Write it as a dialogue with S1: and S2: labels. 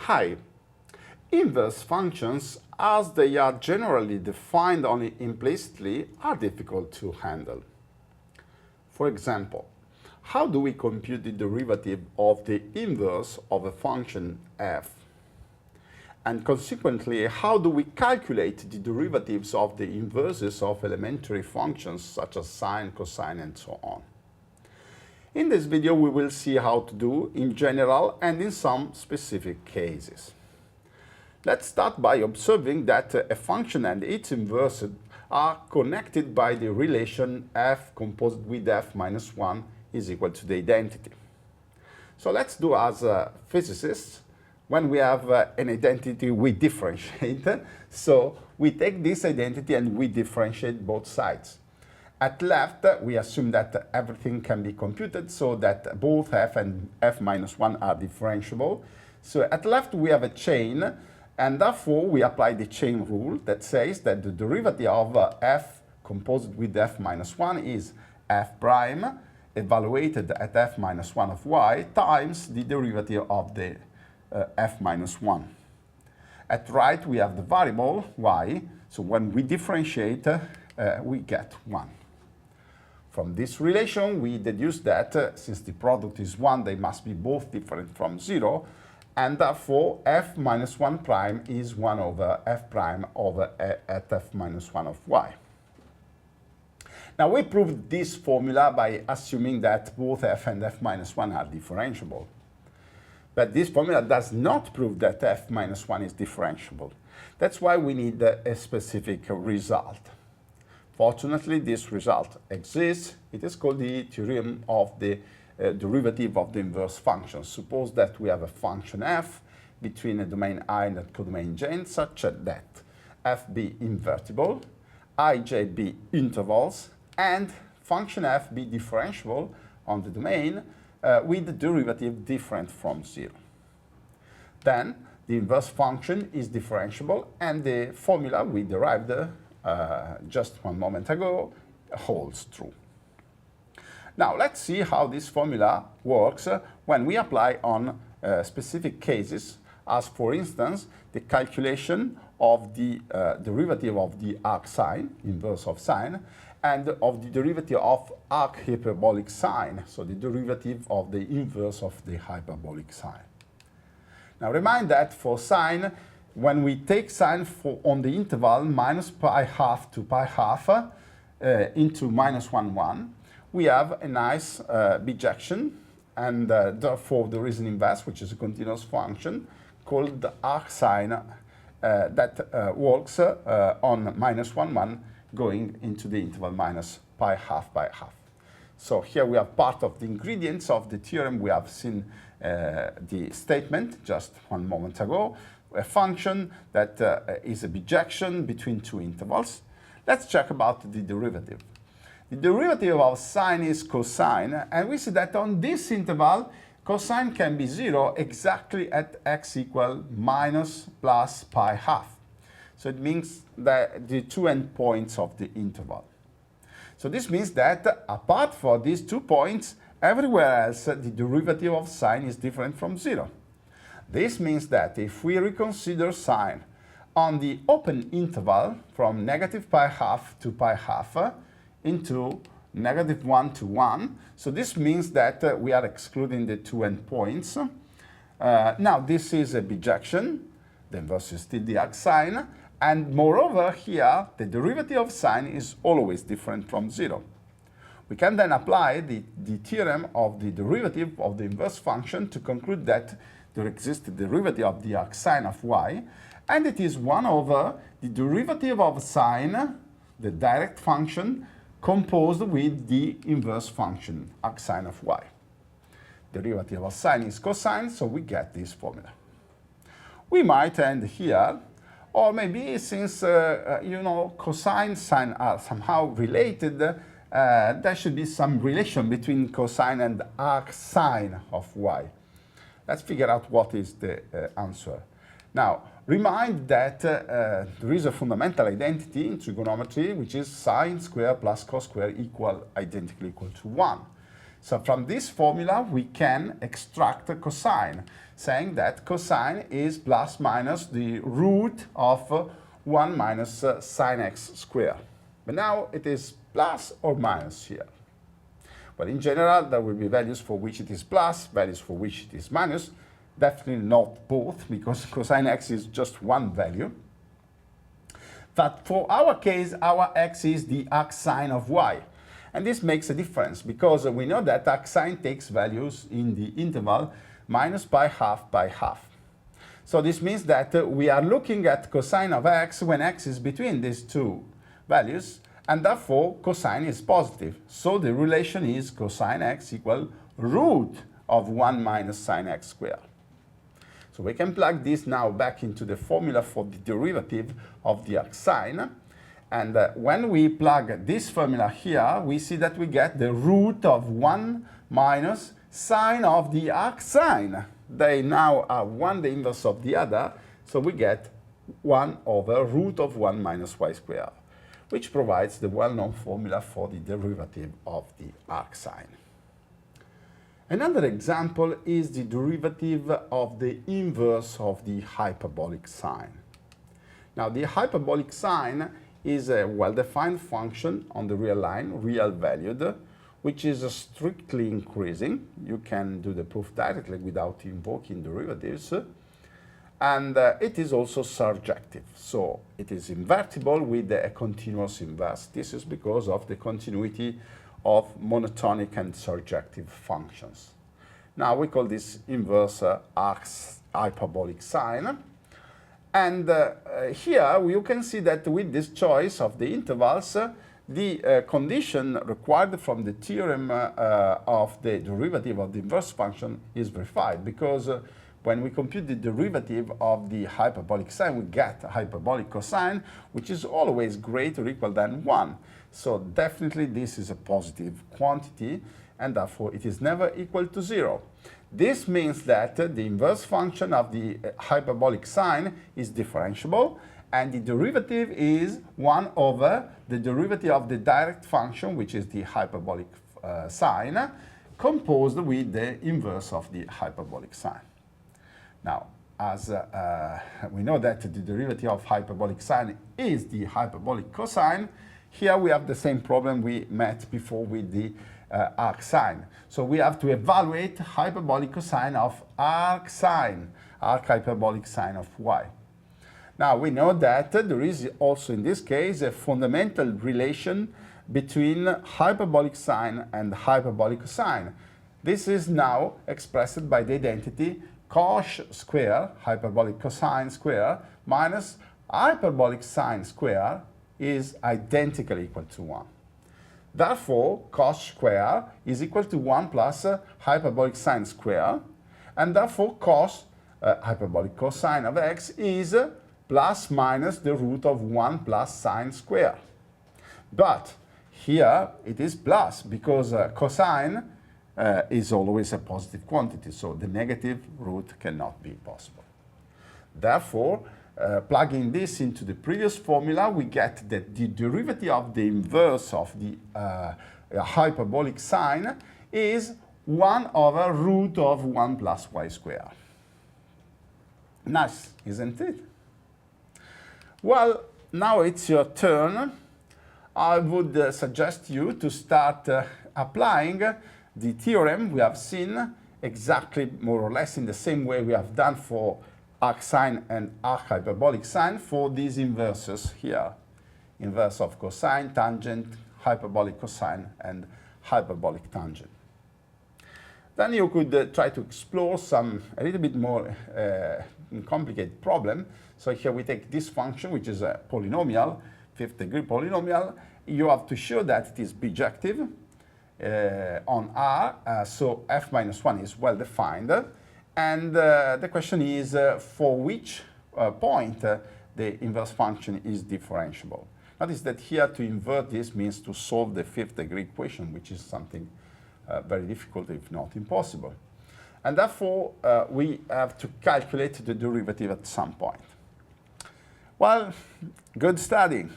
S1: Hi. Inverse functions, as they are generally defined only implicitly, are difficult to handle. For example, how do we compute the derivative of the inverse of a function f? And consequently, how do we calculate the derivatives of the inverses of elementary functions such as sine, cosine, and so on? In this video, we will see how to do in general and in some specific cases. Let's start by observing that a function and its inverse are connected by the relation f composed with f minus 1 is equal to the identity. So let's do as physicists. When we have an identity, we differentiate. So we take this identity and we differentiate both sides. At left, we assume that everything can be computed so that both f and f minus 1 are differentiable. So at left, we have a chain, and therefore we apply the chain rule that says that the derivative of f composed with f minus 1 is f prime evaluated at f minus 1 of y times the derivative of the f minus 1. At right, we have the variable y, so when we differentiate, we get 1. From this relation, we deduce that since the product is 1, they must be both different from 0, and therefore f minus 1 prime is 1 over f prime over at f minus 1 of y. Now we proved this formula by assuming that both f and f minus 1 are differentiable. But this formula does not prove that f minus 1 is differentiable. That's why we need a specific result. Fortunately, this result exists. It is called the theorem of the derivative of the inverse function. Suppose that we have a function f between a domain I and a codomain j such that f be invertible, ij be intervals, and function f be differentiable on the domain with the derivative different from 0. Then the inverse function is differentiable, and the formula we derived just one moment ago holds true. Now let's see how this formula works when we apply on specific cases, as for instance the calculation of the derivative of the arcsine, inverse of sine, and of the derivative of arc hyperbolic sine, so the derivative of the inverse of the hyperbolic sine. Now remind that for sine, when we take sine on the interval minus pi half to pi half into minus 1, 1, we have a nice bijection, and therefore there is an inverse, which is a continuous function, called the arcsin that works on minus 1, 1, going into the interval minus pi half by half. So here we have part of the ingredients of the theorem. We have seen the statement just one moment ago, a function that is a bijection between two intervals. Let's check about the derivative. The derivative of sine is cosine, and we see that on this interval, cosine can be 0 exactly at x equal minus plus pi half. So it means that the two endpoints of the interval. So this means that apart from these 2 points, everywhere else the derivative of sine is different from 0. This means that if we reconsider sine on the open interval from negative pi half to pi half into negative 1 to 1, so this means that we are excluding the two endpoints. Now this is a bijection, the inverse is still the arcsine, and moreover here the derivative of sine is always different from 0. We can then apply the theorem of the derivative of the inverse function to conclude that there exists a derivative of the arcsine of y, and it is 1 over the derivative of sine, the direct function, composed with the inverse function, arcsine of y. Derivative of sine is cosine, so we get this formula. We might end here, or maybe since, cosine, sine are somehow related, there should be some relation between cosine and arcsine of y. Let's figure out what is the answer. Now, remind that there is a fundamental identity in trigonometry, which is sine squared plus cos squared identically equal to 1. So from this formula, we can extract a cosine, saying that cosine is plus minus the root of 1 minus sine x squared. But now it is plus or minus here. But in general, there will be values for which it is plus, values for which it is minus. Definitely not both, because cosine x is just one value. But for our case, our x is the arcsine of y. And this makes a difference, because we know that arcsine takes values in the interval minus by half by half. So this means that we are looking at cosine of x when x is between these two values, and therefore cosine is positive. So the relation is cosine x equal root of 1 minus sine x squared. So we can plug this now back into the formula for the derivative of the arcsine. And when we plug this formula here, we see that we get the root of 1 minus sine of the arcsine. They now are one the inverse of the other, so we get 1 over root of 1 minus y squared, which provides the well-known formula for the derivative of the arcsine. Another example is the derivative of the inverse of the hyperbolic sine. Now, the hyperbolic sine is a well-defined function on the real line, real valued, which is strictly increasing. You can do the proof directly without invoking derivatives. And it is also surjective, so it is invertible with a continuous inverse. This is because of the continuity of monotonic and surjective functions. Now we call this inverse hyperbolic sine. And here you can see that with this choice of the intervals, the condition required from the theorem of the derivative of the inverse function is verified, because when we compute the derivative of the hyperbolic sine, we get a hyperbolic cosine, which is always greater or equal than 1. So definitely this is a positive quantity, and therefore it is never equal to 0. This means that the inverse function of the hyperbolic sine is differentiable, and the derivative is 1 over the derivative of the direct function, which is the hyperbolic sine, composed with the inverse of the hyperbolic sine. Now, as we know that the derivative of hyperbolic sine is the hyperbolic cosine, here we have the same problem we met before with the arcsine. So we have to evaluate hyperbolic cosine of arcsine, arc hyperbolic sine of y. Now we know that there is also in this case a fundamental relation between hyperbolic sine and hyperbolic cosine. This is now expressed by the identity cosh square, hyperbolic cosine square, minus hyperbolic sine square is identically equal to 1. Therefore, cosh square is equal to 1 plus hyperbolic sine square, and therefore cos, hyperbolic cosine of x, is plus minus the root of 1 plus sine square. But here it is plus, because cosine is always a positive quantity, so the negative root cannot be possible. Therefore, plugging this into the previous formula, we get that the derivative of the inverse of the hyperbolic sine is 1 over root of 1 plus y squared. Nice, isn't it? Well, now it's your turn. I would suggest you to start applying the theorem we have seen exactly more or less in the same way we have done for arcsine and arc hyperbolic sine for these inverses here. Inverse of cosine, tangent, hyperbolic cosine, and hyperbolic tangent. Then you could try to explore some a little bit more complicated problem. So here we take this function, which is a polynomial, fifth degree polynomial. You have to show that it is bijective on R, so f minus 1 is well defined. And the question is for which point the inverse function is differentiable. Notice that here to invert this means to solve the fifth degree equation, which is something very difficult, if not impossible. And therefore, we have to calculate the derivative at some point. Well, good studying.